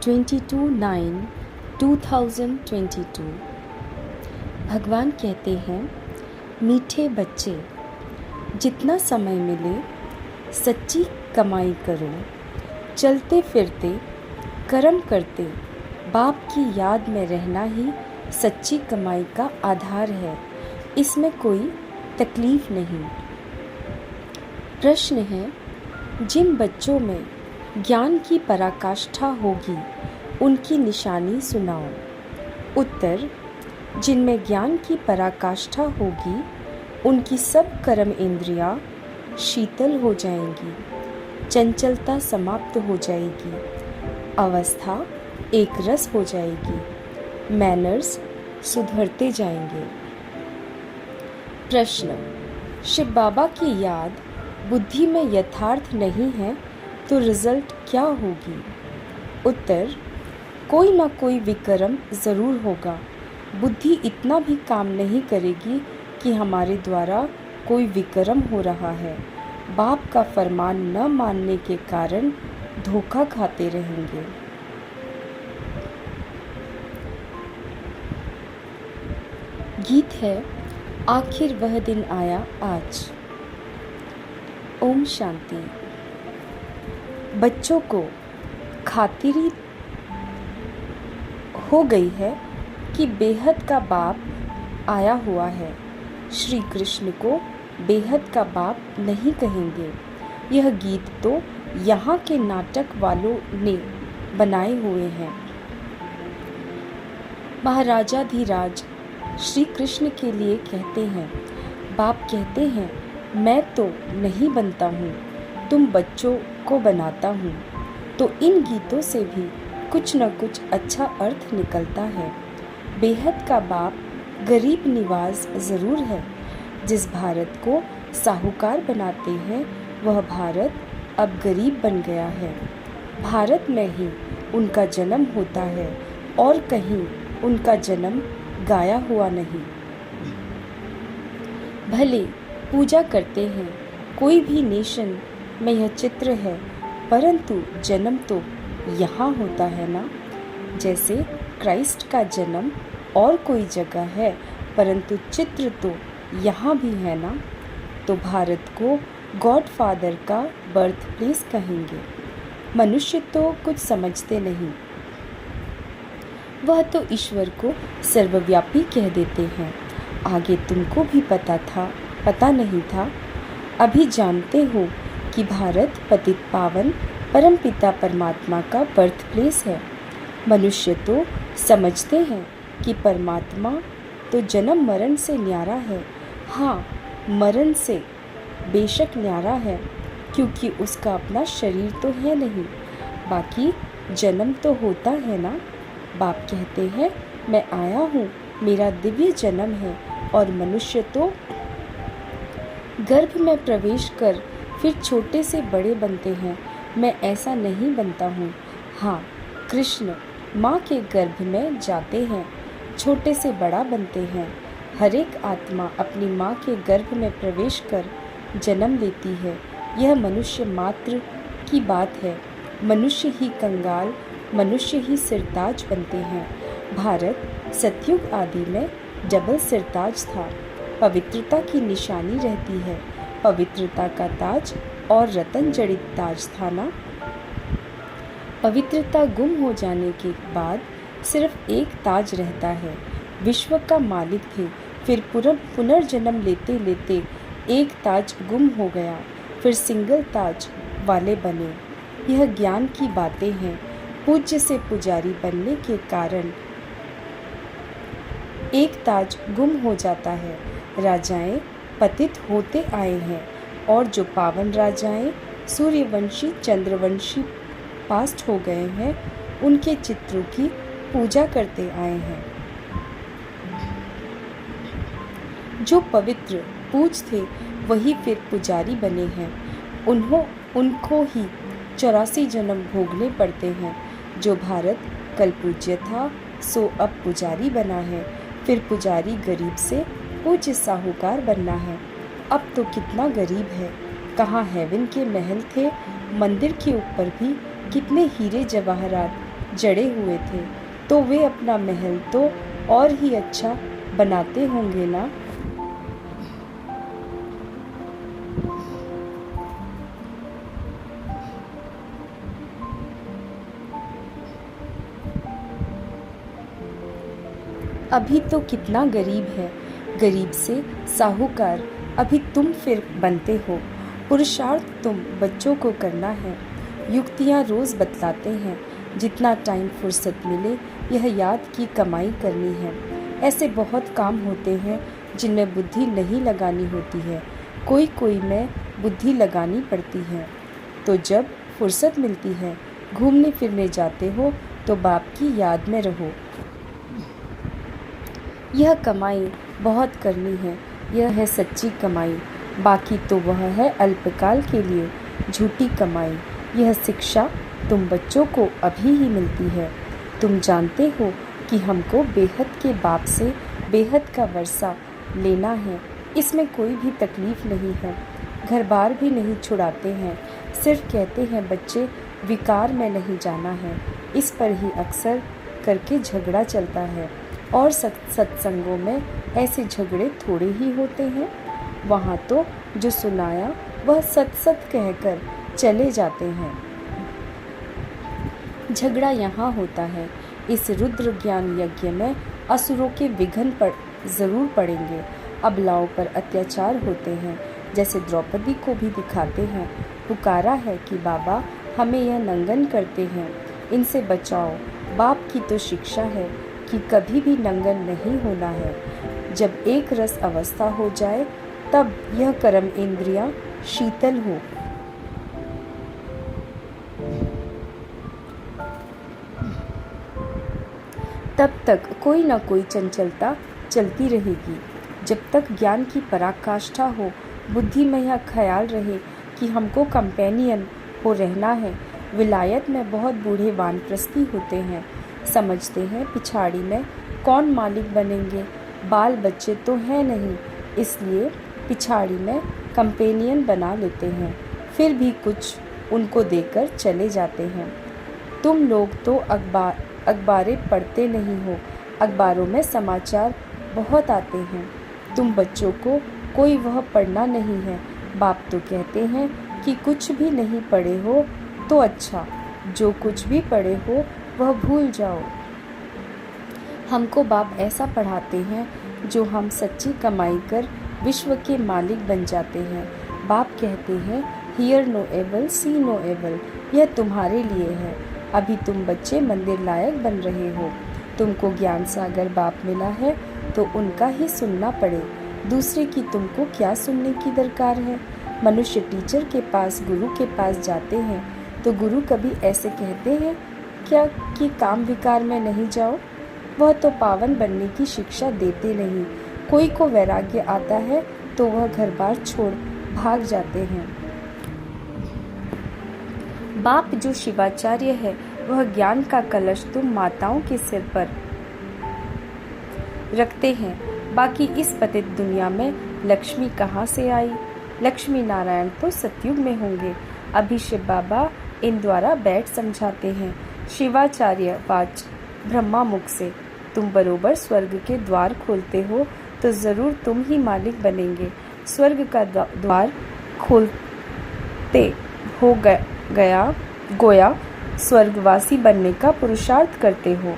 22/9/2022। भगवान कहते हैं, मीठे बच्चे, जितना समय मिले सच्ची कमाई करो। चलते फिरते कर्म करते बाप की याद में रहना ही सच्ची कमाई का आधार है। इसमें कोई तकलीफ नहीं। प्रश्न है, जिन बच्चों में ज्ञान की पराकाष्ठा होगी उनकी निशानी सुनाओ। उत्तर, जिनमें ज्ञान की पराकाष्ठा होगी उनकी सब कर्म इंद्रियां शीतल हो जाएंगी, चंचलता समाप्त हो जाएगी, अवस्था एक रस हो जाएगी, मैनर्स सुधरते जाएंगे। प्रश्न, शिव बाबा की याद बुद्धि में यथार्थ नहीं है तो रिजल्ट क्या होगी? उत्तर, कोई ना कोई विकर्म ज़रूर होगा। बुद्धि इतना भी काम नहीं करेगी कि हमारे द्वारा कोई विकर्म हो रहा है। बाप का फरमान न मानने के कारण धोखा खाते रहेंगे। गीत है, आखिर वह दिन आया आज। ओम शांति। बच्चों को खातिरी हो गई है कि बेहद का बाप आया हुआ है। श्री कृष्ण को बेहद का बाप नहीं कहेंगे। यह गीत तो यहाँ के नाटक वालों ने बनाए हुए हैं। महाराजाधिराज श्री कृष्ण के लिए कहते हैं, बाप कहते हैं, मैं तो नहीं बनता हूँ, तुम बच्चों को बनाता हूँ। तो इन गीतों से भी कुछ न कुछ अच्छा अर्थ निकलता है। बेहद का बाप गरीब निवाज ज़रूर है। जिस भारत को साहूकार बनाते हैं वह भारत अब गरीब बन गया है। भारत में ही उनका जन्म होता है और कहीं उनका जन्म गाया हुआ नहीं। भले पूजा करते हैं कोई भी नेशन में यह चित्र है, परंतु जन्म तो यहाँ होता है ना। जैसे क्राइस्ट का जन्म और कोई जगह है, परंतु चित्र तो यहाँ भी है ना। तो भारत को गॉड फादर का बर्थ प्लेस कहेंगे। मनुष्य तो कुछ समझते नहीं, वह तो ईश्वर को सर्वव्यापी कह देते हैं। आगे तुमको भी पता नहीं था, अभी जानते हो कि भारत पतित पावन परमपिता परमात्मा का बर्थ प्लेस है। मनुष्य तो समझते हैं कि परमात्मा तो जन्म मरण से न्यारा है। हाँ, मरण से बेशक न्यारा है, क्योंकि उसका अपना शरीर तो है नहीं, बाकी जन्म तो होता है ना। बाप कहते हैं, मैं आया हूँ, मेरा दिव्य जन्म है। और मनुष्य तो गर्भ में प्रवेश कर फिर छोटे से बड़े बनते हैं। मैं ऐसा नहीं बनता हूँ। हाँ, कृष्ण माँ के गर्भ में जाते हैं, छोटे से बड़ा बनते हैं। हर एक आत्मा अपनी माँ के गर्भ में प्रवेश कर जन्म लेती है। यह मनुष्य मात्र की बात है। मनुष्य ही कंगाल, मनुष्य ही सिरताज बनते हैं। भारत सतयुग आदि में डबल सिरताज था। पवित्रता की निशानी रहती है। पवित्रता का ताज और रतन जड़ित ताज था ना। पवित्रता गुम हो जाने के बाद सिर्फ एक ताज रहता है। विश्व का मालिक थे, फिर पुनर्जन्म लेते लेते एक ताज गुम हो गया, फिर सिंगल ताज वाले बने। यह ज्ञान की बातें हैं। पूज्य से पुजारी बनने के कारण एक ताज गुम हो जाता है। राजाएं पतित होते आए हैं और जो पावन राजाएं सूर्यवंशी चंद्रवंशी पास्ट हो गए हैं, उनके चित्रों की पूजा करते आए हैं। जो पवित्र पूज थे वही फिर पुजारी बने हैं। उनको ही 84 जन्म भोगने पड़ते हैं। जो भारत कल पूज्य था सो अब पुजारी बना है। फिर पुजारी गरीब से पूज्य साहूकार बनना है। अब तो कितना गरीब है। कहाँ हेवन के महल थे, मंदिर के ऊपर भी कितने हीरे जवाहरात जड़े हुए थे, तो वे अपना महल तो और ही अच्छा बनाते होंगे ना। अभी तो कितना गरीब है, गरीब से साहूकार अभी तुम फिर बनते हो। पुरुषार्थ तुम बच्चों को करना है, युक्तियाँ रोज़ बतलाते हैं। जितना टाइम फुर्सत मिले यह याद की कमाई करनी है। ऐसे बहुत काम होते हैं जिनमें बुद्धि नहीं लगानी होती है, कोई कोई में बुद्धि लगानी पड़ती है। तो जब फुर्सत मिलती है, घूमने फिरने जाते हो तो बाप की याद में रहो। यह कमाई बहुत करनी है, यह है सच्ची कमाई। बाकी तो वह है अल्पकाल के लिए झूठी कमाई। यह शिक्षा तुम बच्चों को अभी ही मिलती है। तुम जानते हो कि हमको बेहद के बाप से बेहद का वर्षा लेना है, इसमें कोई भी तकलीफ नहीं है। घर बार भी नहीं छुड़ाते हैं, सिर्फ कहते हैं बच्चे विकार में नहीं जाना है। इस पर ही अक्सर करके झगड़ा चलता है और सत्संगों में ऐसे झगड़े थोड़े ही होते हैं। वहाँ तो जो सुनाया वह सत सत कहकर चले जाते हैं। झगड़ा यहाँ होता है। इस रुद्र ज्ञान यज्ञ में असुरों के विघ्न पर जरूर पड़ेंगे। अबलाओं पर अत्याचार होते हैं, जैसे द्रौपदी को भी दिखाते हैं। पुकारा है कि बाबा हमें यह नंगन करते हैं, इनसे बचाओ। बाप की तो शिक्षा है कि कभी भी नंगन नहीं होना है। जब एक रस अवस्था हो जाए तब यह कर्म इंद्रियां शीतल हो। तब तक कोई न कोई चंचलता चलती रहेगी। जब तक ज्ञान की पराकाष्ठा हो, बुद्धि में यह ख्याल रहे कि हमको कंपेनियन हो रहना है। विलायत में बहुत बूढ़े वानप्रस्थी होते हैं, समझते हैं पिछाड़ी में कौन मालिक बनेंगे, बाल बच्चे तो हैं नहीं, इसलिए पिछाड़ी में कंपेनियन बना लेते हैं। फिर भी कुछ उनको देकर चले जाते हैं। तुम लोग तो अखबारें पढ़ते नहीं हो, अखबारों में समाचार बहुत आते हैं। तुम बच्चों को कोई वह पढ़ना नहीं है। बाप तो कहते हैं कि कुछ भी नहीं पढ़े हो तो अच्छा, जो कुछ भी पढ़े हो वह भूल जाओ। हमको बाप ऐसा पढ़ाते हैं जो हम सच्ची कमाई कर विश्व के मालिक बन जाते हैं। बाप कहते हैं हियर नो एवल सी नो एवल, यह तुम्हारे लिए है। अभी तुम बच्चे मंदिर लायक बन रहे हो। तुमको ज्ञान सागर बाप मिला है तो उनका ही सुनना पड़े, दूसरे की तुमको क्या सुनने की दरकार है। मनुष्य टीचर के पास, गुरु के पास जाते हैं तो गुरु कभी ऐसे कहते हैं क्या कि काम विकार में नहीं जाओ। वह तो पावन बनने की शिक्षा देते नहीं। कोई को वैराग्य आता है तो वह घर बार छोड़ भाग जाते हैं। बाप जो शिवाचार्य है वह ज्ञान का कलश तुम माताओं के सिर पर रखते हैं। बाकी इस पतित दुनिया में लक्ष्मी कहाँ से आई? लक्ष्मी नारायण तो सतयुग में होंगे। अभी शिव बाबा इन द्वारा बैठ समझाते हैं। शिवाचार्य वाच ब्रह्मा मुख से, तुम बरोबर स्वर्ग के द्वार खोलते हो तो जरूर तुम ही मालिक बनेंगे। स्वर्ग का द्वार खोलते हो गया गोया स्वर्गवासी बनने का पुरुषार्थ करते हो।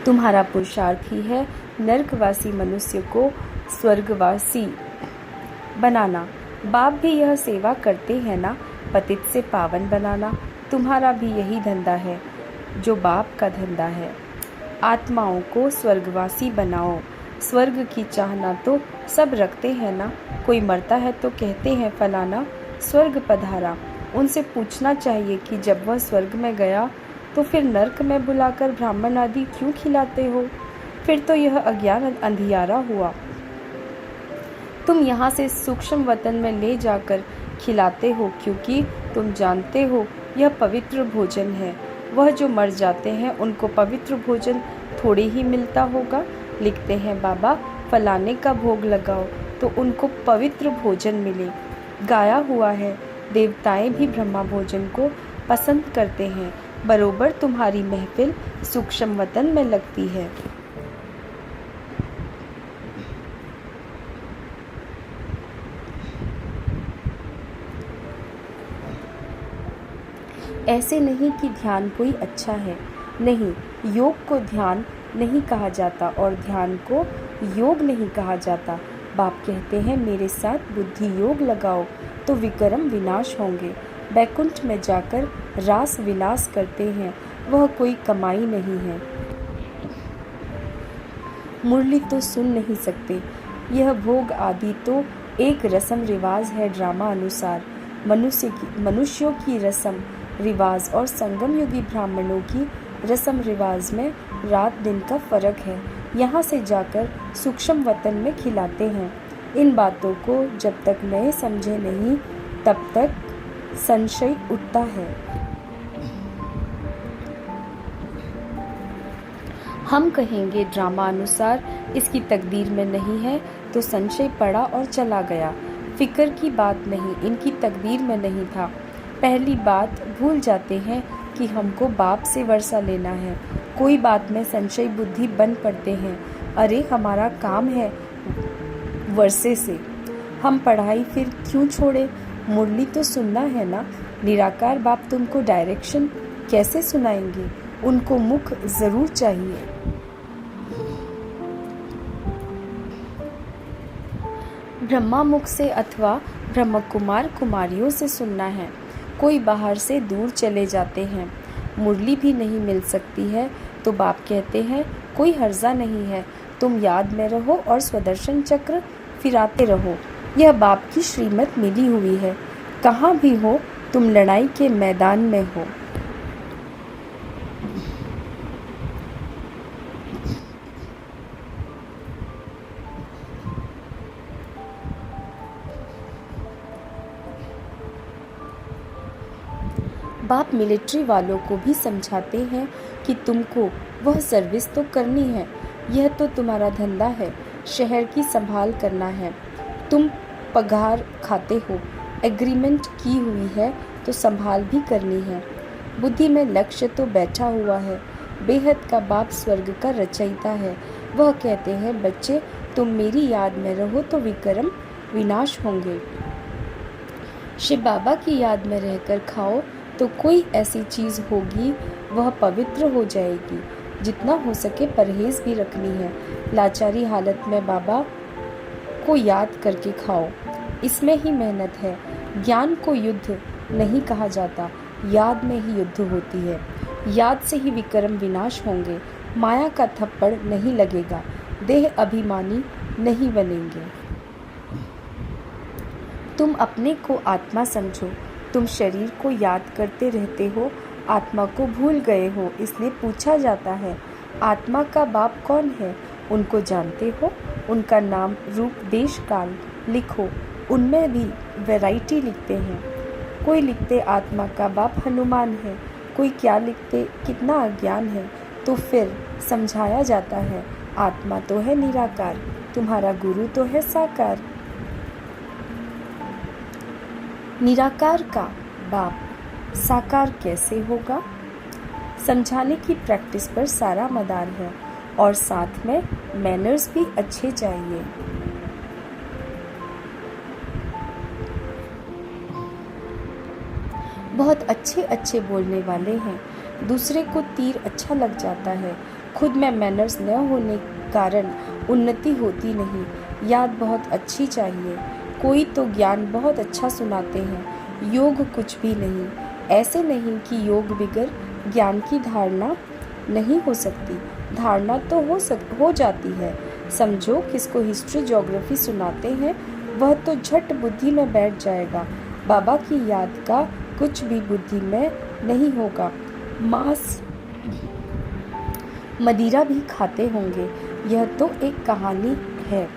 तुम्हारा पुरुषार्थ ही है नरकवासी मनुष्य को स्वर्गवासी बनाना। बाप भी यह सेवा करते हैं ना, पतित से पावन बनाना। तुम्हारा भी यही धंधा है जो बाप का धंधा है। आत्माओं को स्वर्गवासी बनाओ। स्वर्ग की चाहना तो सब रखते हैं ना। कोई मरता है तो कहते हैं फलाना स्वर्ग पधारा। उनसे पूछना चाहिए कि जब वह स्वर्ग में गया तो फिर नरक में बुलाकर ब्राह्मण आदि क्यों खिलाते हो? फिर तो यह अज्ञान अंधियारा हुआ। तुम यहाँ से सूक्ष्म वतन में ले जाकर खिलाते हो क्योंकि तुम जानते हो यह पवित्र भोजन है। वह जो मर जाते हैं उनको पवित्र भोजन थोड़े ही मिलता होगा। लिखते हैं बाबा फलाने का भोग लगाओ तो उनको पवित्र भोजन मिले। गाया हुआ है देवताएं भी ब्रह्मा भोजन को पसंद करते हैं। बरोबर तुम्हारी महफिल सूक्ष्म वतन में लगती है। ऐसे नहीं कि ध्यान कोई अच्छा है, नहीं, योग को ध्यान नहीं कहा जाता और ध्यान को योग नहीं कहा जाता। बाप कहते हैं मेरे साथ बुद्धि योग लगाओ तो विक्रम विनाश होंगे। बैकुंठ में जाकर रास विलास करते हैं, वह कोई कमाई नहीं है। मुरली तो सुन नहीं सकते, यह भोग आदि तो एक रस्म रिवाज है ड्रामा अनुसार। मनुष्यों की रस्म रिवाज और संगम युगी ब्राह्मणों की रस्म रिवाज में रात दिन का फर्क है। यहाँ से जाकर सूक्ष्म वतन में खिलाते हैं। इन बातों को जब तक नए समझे नहीं तब तक संशय उठता है। हम कहेंगे ड्रामा अनुसार इसकी तकदीर में नहीं है तो संशय पड़ा और चला गया। फिक्र की बात नहीं, इनकी तकदीर में नहीं था। पहली बात भूल जाते हैं कि हमको बाप से वर्षा लेना है। कोई बात में संशय बुद्धि बन पड़ते हैं। अरे हमारा काम है वर्षे से, हम पढ़ाई फिर क्यों छोड़े? मुरली तो सुनना है ना। निराकार बाप तुमको डायरेक्शन कैसे सुनाएंगे? उनको मुख जरूर चाहिए। ब्रह्मा मुख से अथवा ब्रह्म कुमार कुमारियों से सुनना है। कोई बाहर से दूर चले जाते हैं, मुरली भी नहीं मिल सकती है तो बाप कहते हैं कोई हर्जा नहीं है, तुम याद में रहो और स्वदर्शन चक्र फिराते रहो। यह बाप की श्रीमत मिली हुई है। कहाँ भी हो तुम लड़ाई के मैदान में हो। बाप मिलिट्री वालों को भी समझाते हैं कि तुमको वह सर्विस तो करनी है। यह तो तुम्हारा धंधा है, शहर की संभाल करना है। तुम पगार खाते हो, एग्रीमेंट की हुई है तो संभाल भी करनी है। बुद्धि में लक्ष्य तो बैठा हुआ है। बेहद का बाप स्वर्ग का रचयिता है। वह कहते हैं बच्चे तुम मेरी याद में रहो तो विक्रम विनाश होंगे। शिव बाबा की याद में रहकर खाओ तो कोई ऐसी चीज़ होगी वह पवित्र हो जाएगी। जितना हो सके परहेज भी रखनी है। लाचारी हालत में बाबा को याद करके खाओ, इसमें ही मेहनत है। ज्ञान को युद्ध नहीं कहा जाता, याद में ही युद्ध होती है। याद से ही विक्रम विनाश होंगे। माया का थप्पड़ नहीं लगेगा, देह अभिमानी नहीं बनेंगे। तुम अपने को आत्मा समझो, तुम शरीर को याद करते रहते हो, आत्मा को भूल गए हो। इसलिए पूछा जाता है आत्मा का बाप कौन है? उनको जानते हो? उनका नाम रूप देश काल लिखो। उनमें भी वैरायटी लिखते हैं। कोई लिखते आत्मा का बाप हनुमान है, कोई क्या लिखते कितना अज्ञान है। तो फिर समझाया जाता है आत्मा तो है निराकार, तुम्हारा गुरु तो है साकार। निराकार का बाप साकार कैसे होगा? समझाने की प्रैक्टिस पर सारा मदार है और साथ में मैनर्स भी अच्छे चाहिए। बहुत अच्छे अच्छे बोलने वाले हैं, दूसरे को तीर अच्छा लग जाता है। खुद में मैनर्स न होने कारण उन्नति होती नहीं। याद बहुत अच्छी चाहिए। कोई तो ज्ञान बहुत अच्छा सुनाते हैं, योग कुछ भी नहीं। ऐसे नहीं कि योग बिगर ज्ञान की धारणा नहीं हो सकती। धारणा तो हो जाती है। समझो किसको हिस्ट्री ज्योग्राफी सुनाते हैं वह तो झट बुद्धि में बैठ जाएगा। बाबा की याद का कुछ भी बुद्धि में नहीं होगा। मांस मदिरा भी खाते होंगे, यह तो एक कहानी है।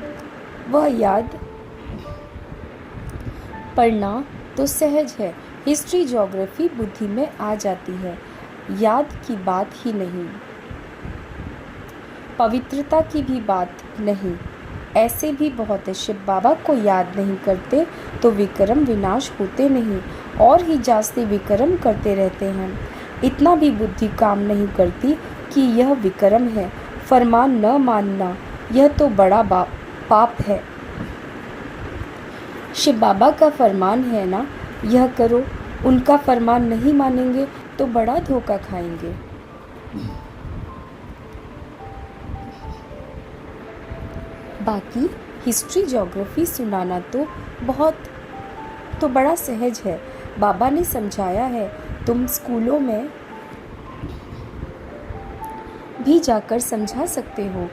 वह याद पढ़ना तो सहज है। हिस्ट्री ज्योग्राफी बुद्धि में आ जाती है, याद की बात ही नहीं। पवित्रता की भी बात नहीं। ऐसे भी बहुत है, शिव बाबा को याद नहीं करते तो विक्रम विनाश होते नहीं और ही जास्ती विक्रम करते रहते हैं। इतना भी बुद्धि काम नहीं करती कि यह विक्रम है। फरमान न मानना यह तो बड़ा पाप है। शिव बाबा का फरमान है ना, यह करो। उनका फरमान नहीं मानेंगे तो बड़ा धोखा खाएंगे। बाकी हिस्ट्री ज्योग्राफी सुनाना तो बड़ा सहज है। बाबा ने समझाया है, तुम स्कूलों में भी जाकर समझा सकते हो।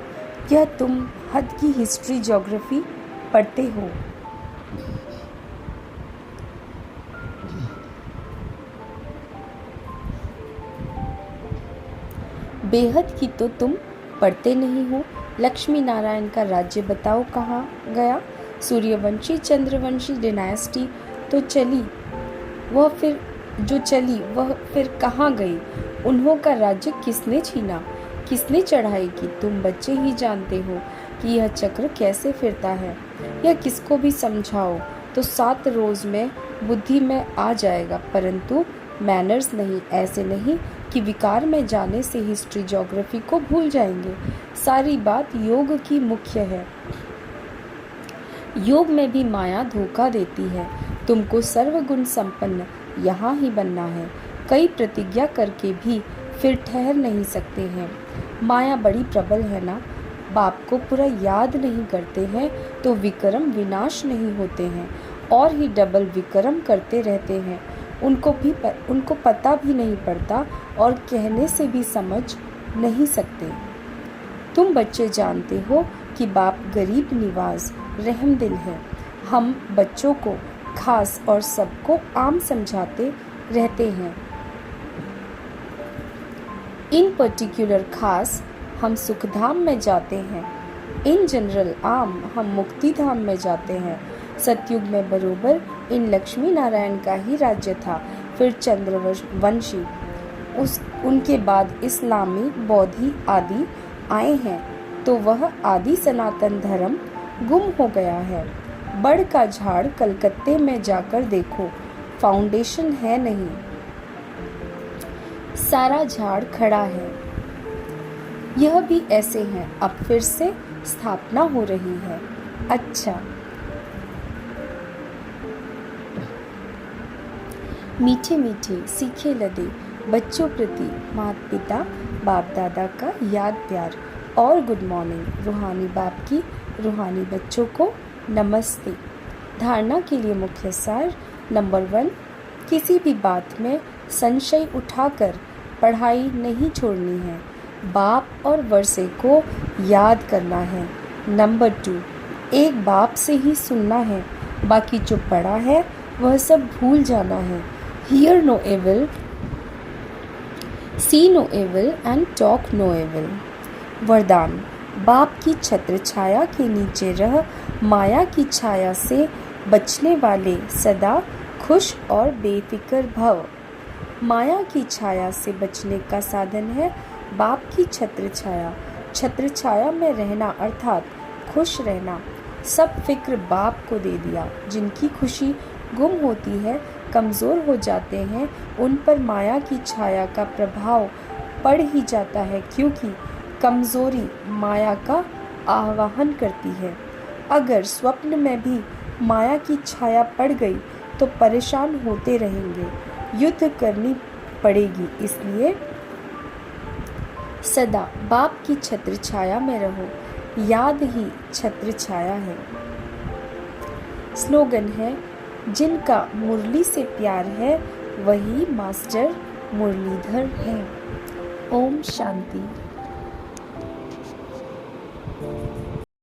यह तुम हद की हिस्ट्री ज्योग्राफी पढ़ते हो। बेहद की तो तुम पढ़ते नहीं हो। लक्ष्मी नारायण का राज्य बताओ कहाँ गया। सूर्यवंशी चंद्रवंशी डिनास्टी तो चली, वह फिर कहाँ गई। उन्हों का राज्य किसने छीना, किसने चढ़ाई की। तुम बच्चे ही जानते हो कि यह चक्र कैसे फिरता है। यह किसको भी समझाओ तो 7 रोज में बुद्धि में आ जाएगा, परंतु मैनर्स नहीं। ऐसे नहीं कि विकार में जाने से हिस्ट्री ज्योग्राफी को भूल जाएंगे। सारी बात योग की मुख्य है। योग में भी माया धोखा देती है। तुमको सर्वगुण संपन्न यहाँ ही बनना है। कई प्रतिज्ञा करके भी फिर ठहर नहीं सकते हैं। माया बड़ी प्रबल है ना। बाप को पूरा याद नहीं करते हैं तो विक्रम विनाश नहीं होते हैं, और ही डबल विक्रम करते रहते हैं। उनको पता भी नहीं पड़ता और कहने से भी समझ नहीं सकते। तुम बच्चे जानते हो कि बाप गरीब निवाज रहमदिल है। हम बच्चों को खास और सबको आम समझाते रहते हैं। इन पर्टिकुलर खास हम सुखधाम में जाते हैं, इन जनरल आम हम मुक्ति धाम में जाते हैं। सतयुग में बरोबर इन लक्ष्मी नारायण का ही राज्य था, फिर चंद्रवंशी, उनके बाद इस्लामी बौद्धि आदि आए हैं, तो वह आदि सनातन धर्म गुम हो गया है। बड़ का झाड़ कलकत्ते में जाकर देखो, फाउंडेशन है नहीं, सारा झाड़ खड़ा है। यह भी ऐसे हैं, अब फिर से स्थापना हो रही है। अच्छा, मीठे मीठे सीखे लदे बच्चों प्रति माता पिता बाप दादा का याद प्यार और गुड मॉर्निंग। रूहानी बाप की रूहानी बच्चों को नमस्ते। धारणा के लिए मुख्य सार नंबर 1, किसी भी बात में संशय उठाकर पढ़ाई नहीं छोड़नी है। बाप और वर्षे को याद करना है। नंबर 2, एक बाप से ही सुनना है, बाकी जो पढ़ा है वह सब भूल जाना है। Hear no evil, see no evil and talk no evil। वरदान, बाप की छत्र छाया के नीचे रह माया की छाया से बचने वाले सदा खुश और बेफिक्र भव। माया की छाया से बचने का साधन है बाप की छत्र छाया। छत्र छाया में रहना अर्थात खुश रहना। सब फिक्र बाप को दे दिया। जिनकी खुशी गुम होती है, कमज़ोर हो जाते हैं, उन पर माया की छाया का प्रभाव पड़ ही जाता है, क्योंकि कमज़ोरी माया का आवाहन करती है। अगर स्वप्न में भी माया की छाया पड़ गई तो परेशान होते रहेंगे, युद्ध करनी पड़ेगी। इसलिए सदा बाप की छत्र छाया में रहो, याद ही छत्र छाया है। स्लोगन है, जिनका मुरली से प्यार है वही मास्टर मुरलीधर है। ओम शांति।